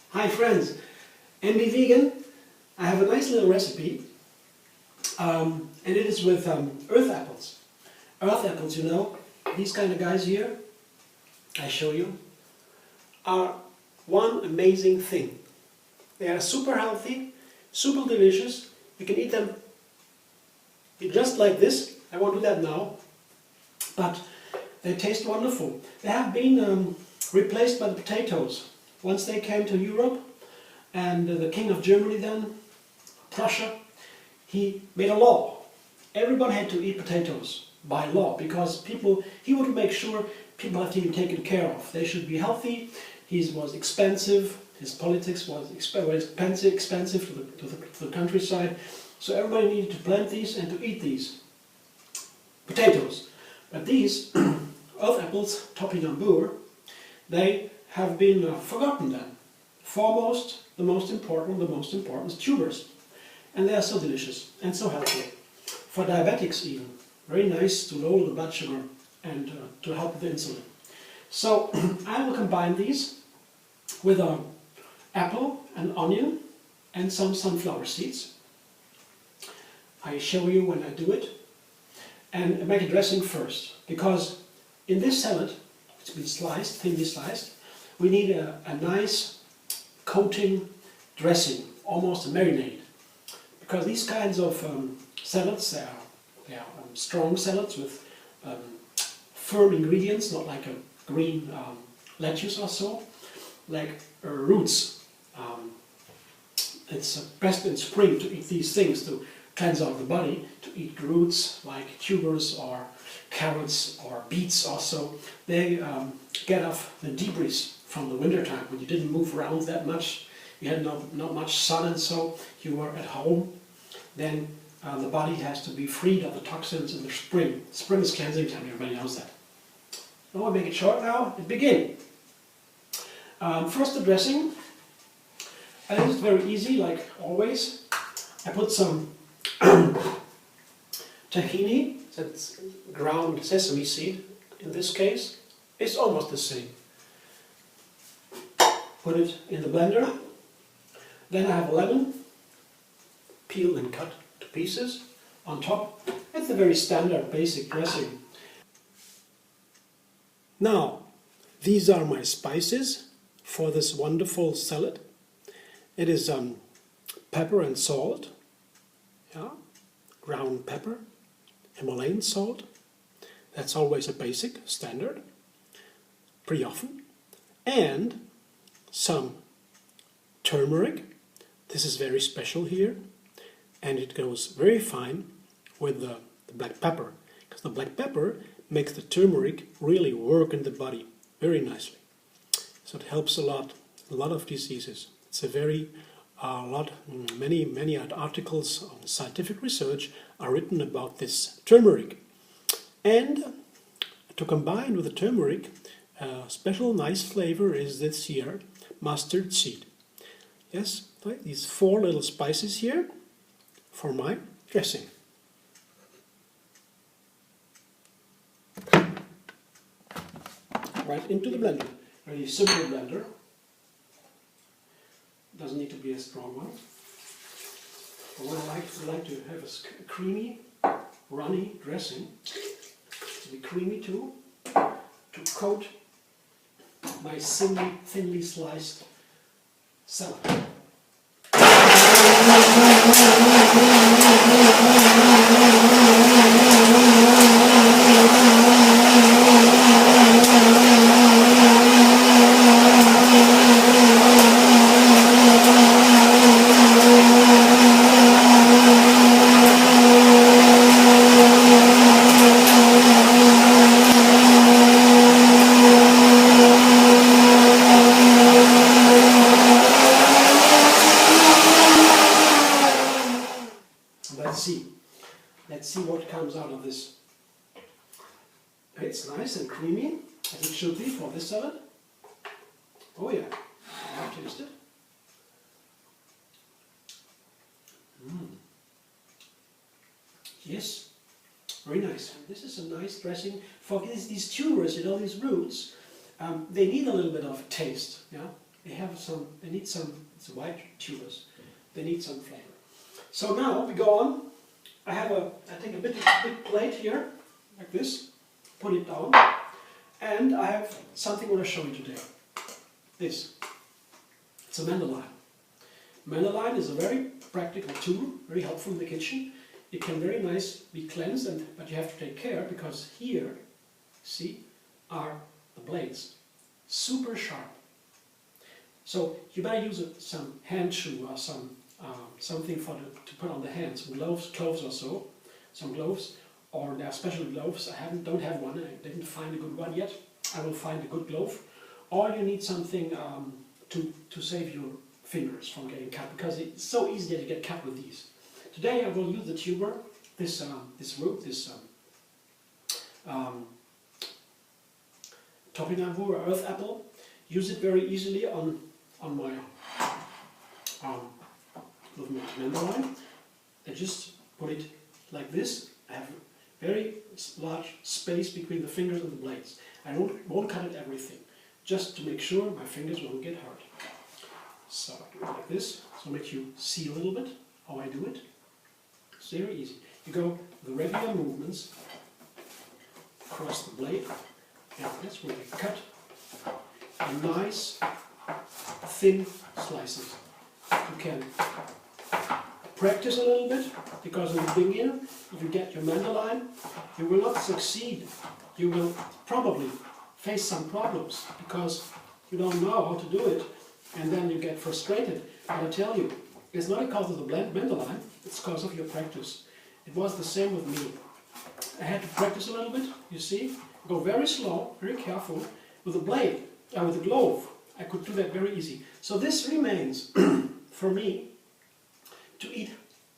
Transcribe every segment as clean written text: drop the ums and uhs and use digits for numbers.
Hi friends, MB Vegan. I have a nice little recipe and it is with earth apples. Earth apples, you know, these kind of guys here, I show you, are one amazing thing. They are super healthy, super delicious. You can eat them just like this. I won't do that now, but they taste wonderful. They have been replaced by the potatoes. Once they came to Europe, and the King of Germany then, Prussia, he made a law. Everybody had to eat potatoes by law, because he would make sure people have to be taken care of. They should be healthy. He was expensive. His politics was expensive to the countryside. So everybody needed to plant these and to eat these potatoes. But these earth apples, topinambur, they have been forgotten then. Foremost, the most important is tubers. And they are so delicious and so healthy. For diabetics even. Very nice to lower the blood sugar and to help with the insulin. So I will combine these with an apple, an onion and some sunflower seeds. I show you when I do it. And make a dressing first. Because in this salad, it's been sliced, thinly sliced, we need a nice coating dressing, almost a marinade. Because these kinds of salads, they are strong salads with firm ingredients, not like a green lettuce or so, like roots. It's best in spring to eat these things to cleanse out the body, to eat roots like tubers or carrots or beets also. They get off the debris from the winter time when you didn't move around that much, you had not much sun and so you were at home. Then the body has to be freed of the toxins in the spring. Spring is cleansing time, everybody knows that. I want to make it short now and begin. First the dressing. I think it's very easy, like always. I put some tahini, that's ground sesame seed in this case. It's almost the same. Put it in the blender. Then I have a lemon, peeled and cut to pieces. On top, it's a very standard basic dressing. Now, these are my spices for this wonderful salad. It is pepper and salt, yeah, ground pepper, Himalayan salt. That's always a basic standard, pretty often. And some turmeric. This is very special here, and it goes very fine with the black pepper, because the black pepper makes the turmeric really work in the body very nicely. So it helps a lot of diseases. It's a very many articles on scientific research are written about this turmeric. And to combine with the turmeric, a special nice flavor is this here, mustard seed. Yes, like these 4 little spices here for my dressing. Right into the blender. Very simple blender. Doesn't need to be a strong one. But I like to have a creamy, runny dressing. To be creamy too. To coat my thinly sliced salad. Let's see what comes out of this. It's nice and creamy, as it should be for this salad. Oh yeah, I'll taste it. Yes, very nice. This is a nice dressing for these tubers, you know, these roots. They need a little bit of taste. Yeah, they need some. It's white tubers. They need some flavor. So now we go on. I take a big plate here, like this. Put it down, and I have something I want to show you today. This. It's a mandolin. Mandolin is a very practical tool, very helpful in the kitchen. It can very nice be cleansed, but you have to take care because here, see, are the blades. Super sharp. So you better use some hand shoe or something to put on the hands, gloves or so, some gloves, or there are special gloves. Don't have one. I didn't find a good one yet. I will find a good glove. Or you need something to save your fingers from getting cut, because it's so easy to get cut with these. Today I will use the tuber, this root, this topinambour or earth apple. Use it very easily on my with my mandolin. I just put it like this. I have a very large space between the fingers and the blades. I won't cut it everything, just to make sure my fingers won't get hurt. So I do it like this, so make you see a little bit how I do it. It's very easy. You go the regular movements across the blade, and that's where you cut nice thin slices. You can practice a little bit, because in the beginning, if you get your mandolin, you will not succeed. You will probably face some problems because you don't know how to do it, and then you get frustrated. But I tell you, it's not because of the mandolin, it's because of your practice. It was the same with me. I had to practice a little bit, you see. Go very slow, very careful. With the blade, with the glove, I could do that very easy. So this remains for me to eat,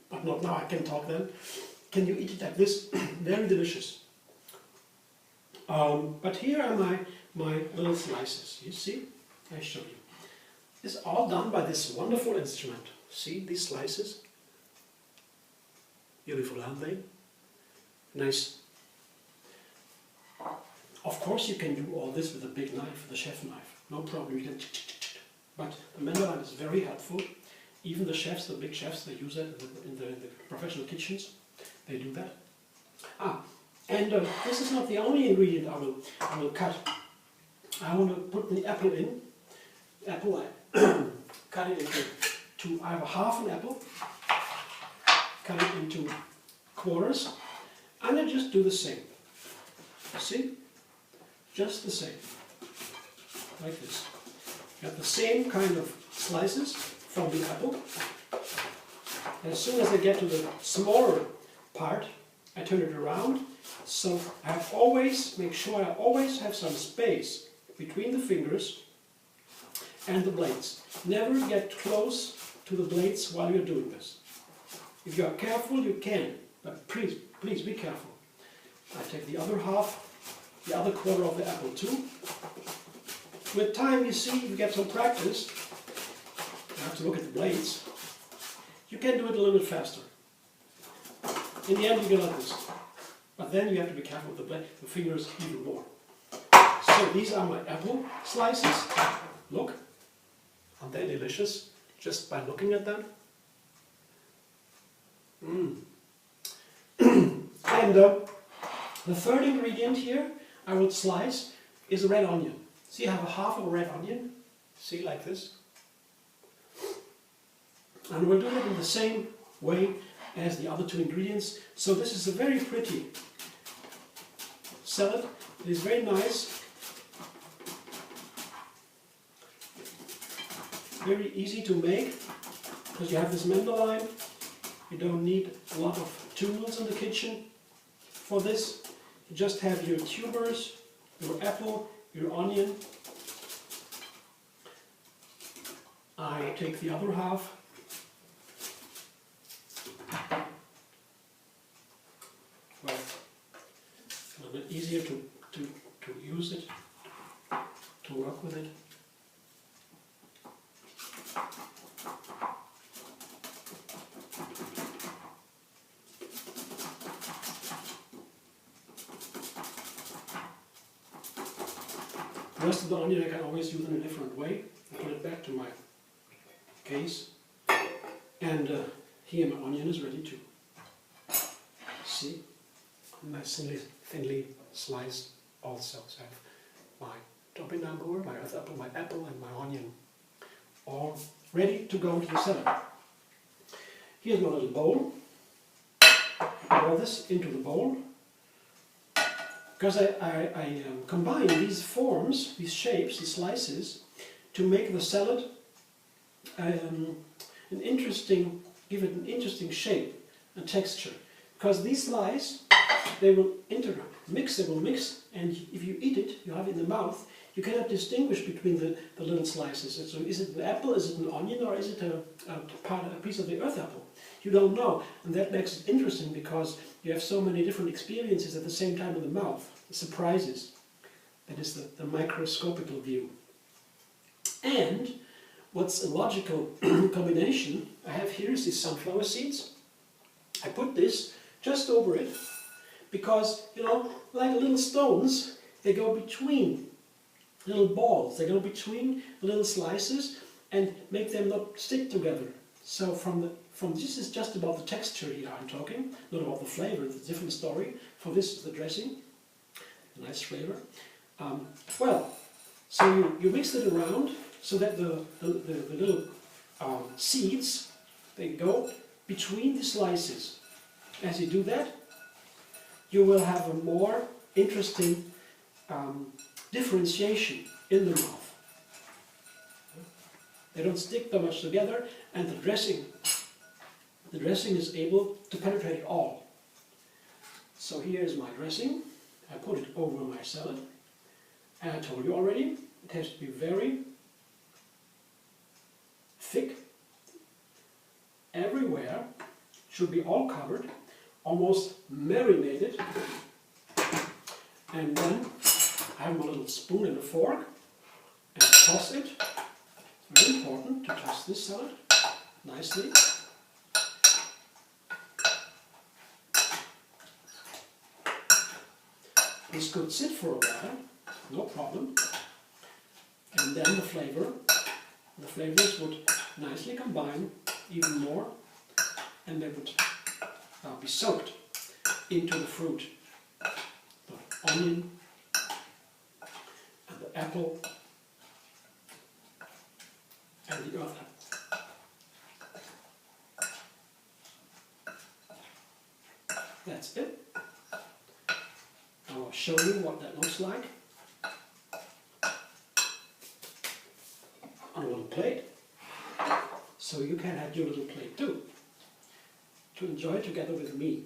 but not now, I can talk then. Can you eat it like this? Very delicious. But here are my little slices, you see? I show you. It's all done by this wonderful instrument. See these slices? Beautiful, aren't they? Nice. Of course you can do all this with a big knife, the chef knife. No problem, you can. But the mandolin is very helpful. Even the chefs, the big chefs, they use that in the professional kitchens. They do that. And this is not the only ingredient I will cut. I want to put the apple in. Apple, I cut it into I have a half an apple. Cut it into quarters, and I just do the same. See? Just the same. Like this. Got the same kind of slices from the apple. And as soon as I get to the smaller part, I turn it around. So I make sure I always have some space between the fingers and the blades. Never get close to the blades while you're doing this. If you are careful, you can, but please be careful. I take the other half, the other quarter of the apple too. With time, you see, if you get some practice, you have to look at the blades, you can do it a little bit faster. In the end, you get like this. But then you have to be careful with the fingers even more. So these are my apple slices. Look, aren't they delicious? Just by looking at them. And the third ingredient here I will slice is a red onion. See, I have a half of a red onion. See, like this. And we'll do it in the same way as the other two ingredients. So this is a very pretty salad. It is very nice. Very easy to make because you have this mandolin. You don't need a lot of tools in the kitchen for this. You just have your tubers, your apple, your onion. I take the other half. Well, a little bit easier to use it, to work with it. The rest of the onion I can always use in a different way. I put it back to my case, and here my onion is ready too. See, nicely thinly sliced also. So I have my topinambur, my earth apple, my apple, and my onion all ready to go into the salad. Here's my little bowl. Pour this into the bowl, because I combine these forms, these shapes, these slices, to make the salad give it an interesting shape and texture. Because these slices, they will mix, and if you eat it, you have it in the mouth, you cannot distinguish between the little slices. So is it an apple, is it an onion, or is it a piece of the earth apple? You don't know, and that makes it interesting because you have so many different experiences at the same time in the mouth, the surprises. That is the microscopical view. And what's a logical combination I have here is these sunflower seeds. I put this just over it because, you know, like little stones, they go between little balls, they go between little slices and make them not stick together. So from this is just about the texture here I'm talking, not about the flavor. It's a different story. For this is the dressing, a nice flavor. So you mix it around so that the little seeds, they go between the slices. As you do that, you will have a more interesting differentiation in the mouth. They don't stick that much together, and the dressing is able to penetrate it all. So here is my dressing. I put it over my salad, and I told you already, it has to be very thick everywhere. Should be all covered, almost marinated. And then I have my little spoon and a fork, and I toss it. It's very important to toss this salad nicely. This could sit for a while, no problem. And then the flavors would nicely combine even more, and they would be soaked into the fruit. The onion and the apple and the earth apple. That's it. I'll show you what that looks like on a little plate, so you can have your little plate too, to enjoy together with me.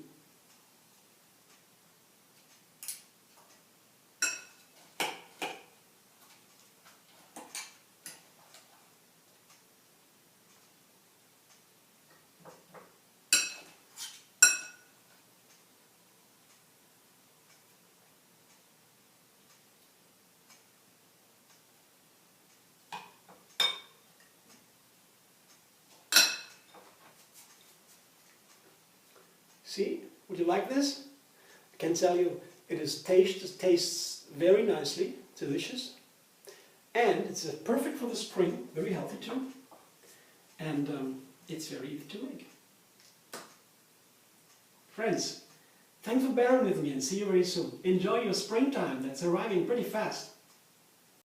See, would you like this? I can tell you it tastes very nicely, delicious, and it's perfect for the spring, very healthy too, and it's very easy to make. Friends, thanks for bearing with me, and see you very soon. Enjoy your springtime, that's arriving pretty fast.